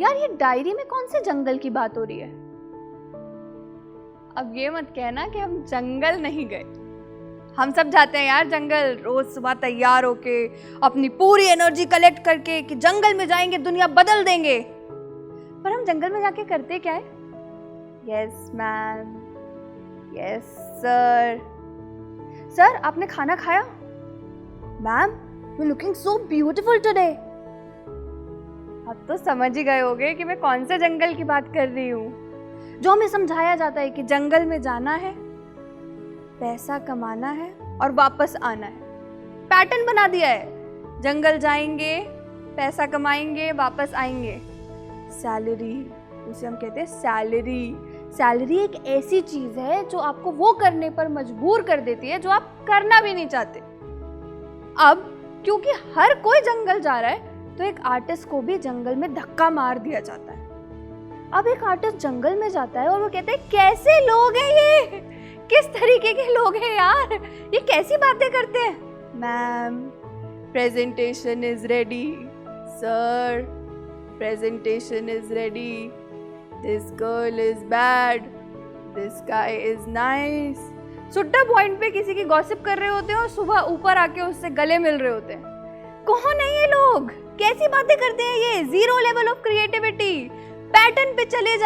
यार ये डायरी में कौन से जंगल की बात हो रही है? अब ये मत कहना कि हम जंगल नहीं गए। हम सब जाते हैं यार जंगल, रोज सुबह तैयार होके अपनी पूरी एनर्जी कलेक्ट करके कि जंगल में जाएंगे, दुनिया बदल देंगे। पर हम जंगल में जाके करते क्या है? Yes ma'am, yes sir. Sir आपने खाना खाया? Ma'am you looking so beautiful today. अब तो समझ ही गए होगे कि मैं कौन से जंगल की बात कर रही हूँ। जो हमें समझाया जाता है कि जंगल में जाना है, पैसा कमाना है और वापस आना है। पैटर्न बना दिया है, जंगल जाएंगे, पैसा कमाएंगे, वापस आएंगे। सैलरी, उसे हम कहते हैं सैलरी। सैलरी एक ऐसी चीज है जो आपको वो करने पर मजबूर कर देती है जो आप करना भी नहीं चाहते। अब क्योंकि हर कोई जंगल जा रहा है तो एक आर्टिस्ट को भी जंगल में धक्का मार दिया जाता है। अब एक आर्टिस्ट जंगल में जाता है और वो कहते हैं कैसे लोग हैं ये, किस तरीके के लोग हैं यार, ये कैसी बातें करते हैं। Ma'am presentation is ready, sir presentation is ready, this girl is bad, this guy is nice. Sutta point पे किसी की गॉसिप कर रहे होते हैं और सुबह ऊपर आके उससे गले मिल रहे होते हैं। कौन है ये लोग, कैसी बातें करते हैं ये? Zero level of creativity, pattern पे चले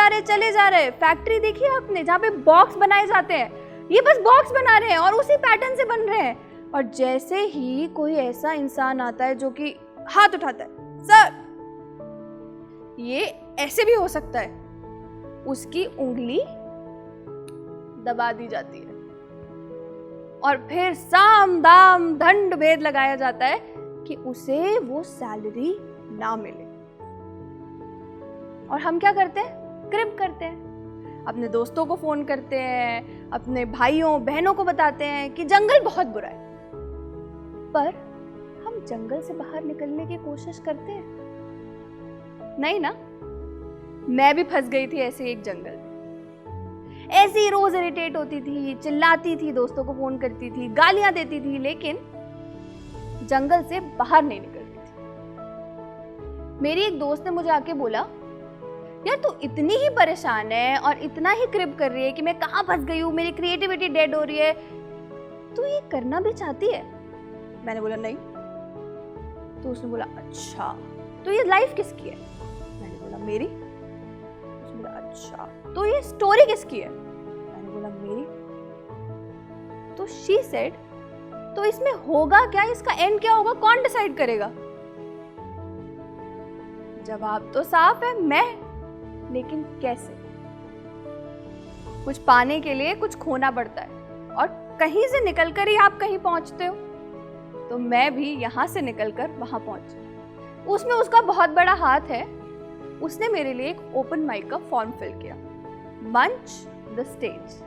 जा रहे। फैक्ट्री देखी है आपने जहाँ पे बॉक्स बनाए जाते हैं, ये बस बॉक्स बना रहे हैं और उसी पैटर्न से बन रहे हैं। और जैसे ही कोई ऐसा इंसान आता है जो कि हाथ उठाता है, सर ये ऐसे भी हो सकता है, उसकी उंगली दबा दी जाती है और फिर साम दाम दंड भेद लगाया जाता है कि उसे वो सैलरी ना मिले। और हम क्या करते हैं? क्रिप करते हैं, अपने दोस्तों को फोन करते हैं, अपने भाइयों बहनों को बताते हैं कि जंगल बहुत बुरा है। पर हम जंगल से बाहर निकलने की कोशिश करते हैं? नहीं ना। मैं भी फंस गई थी ऐसे एक जंगल में। ऐसे ही रोज इरिटेट होती थी, चिल्लाती थी, दोस्तों को फोन करती थी, गालियां देती थी, लेकिन जंगल से बाहर नहीं निकलती थी। मेरी एक दोस्त ने मुझे आके बोला, यार तू इतनी ही परेशान है और इतना ही क्रिप कर रही है कि मैं कहाँ फंस गई हूँ, मेरी क्रिएटिविटी डेड हो रही है, तू ये करना भी चाहती है? मैंने बोला नहीं। तो उसने बोला अच्छा तो ये लाइफ किसकी है? मैंने बोला मेरी। उसने बोला अच्छा तो ये स्टोरी किसकी है? मैंने बोला मेरी। तो शी सेड तो इसमें होगा क्या, इसका एंड क्या होगा, कौन डिसाइड करेगा? जवाब तो साफ है, मैं। लेकिन कैसे? कुछ पाने के लिए कुछ खोना पड़ता है और कहीं से निकलकर ही आप कहीं पहुंचते हो। तो मैं भी यहां से निकलकर वहां पहुंची। उसमें उसका बहुत बड़ा हाथ है। उसने मेरे लिए एक ओपन माइक का फॉर्म फिल किया, मंच द स्टेज,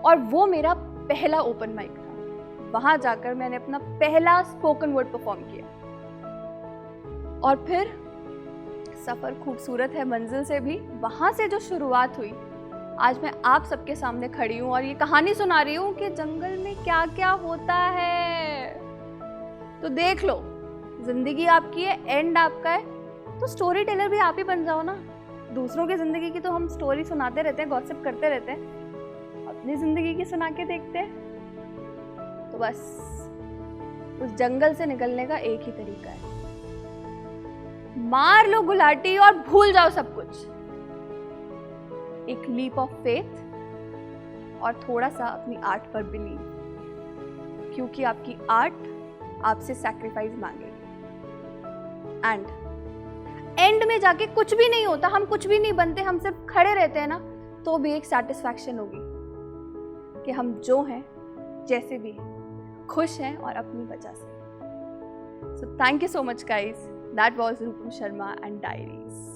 और वो मेरा पहला ओपन माइक था। वहां जाकर मैंने अपना पहला स्पोकन वर्ड परफॉर्म किया। और फिर सफर खूबसूरत है मंजिल से भी, वहां से जो शुरुआत हुई, आज मैं आप सबके सामने खड़ी हूँ और ये कहानी सुना रही हूँ कि जंगल में क्या क्या होता है। तो देख लो, जिंदगी आपकी है, एंड आपका है, तो स्टोरी टेलर भी आप ही बन जाओ ना। दूसरों की जिंदगी की तो हम स्टोरी सुनाते रहते हैं, गॉसिप करते रहते हैं, अपनी जिंदगी की सुना के देखते हैं। तो बस उस जंगल से निकलने का एक ही तरीका है, मार लो गुलाटी और भूल जाओ सब कुछ। एक लीप ऑफ फेथ और थोड़ा सा अपनी आर्ट पर बिलीव, क्योंकि आपकी आर्ट आपसे सैक्रिफाइस मांगेगी। एंड में जाके कुछ भी नहीं होता, हम कुछ भी नहीं बनते, हम सिर्फ खड़े रहते हैं ना, तो भी एक सेटिस्फैक्शन होगी कि हम जो हैं, जैसे भी हैं, खुश हैं और अपनी वजह से। So thank you so much guys, that was Rupam Sharma and diaries.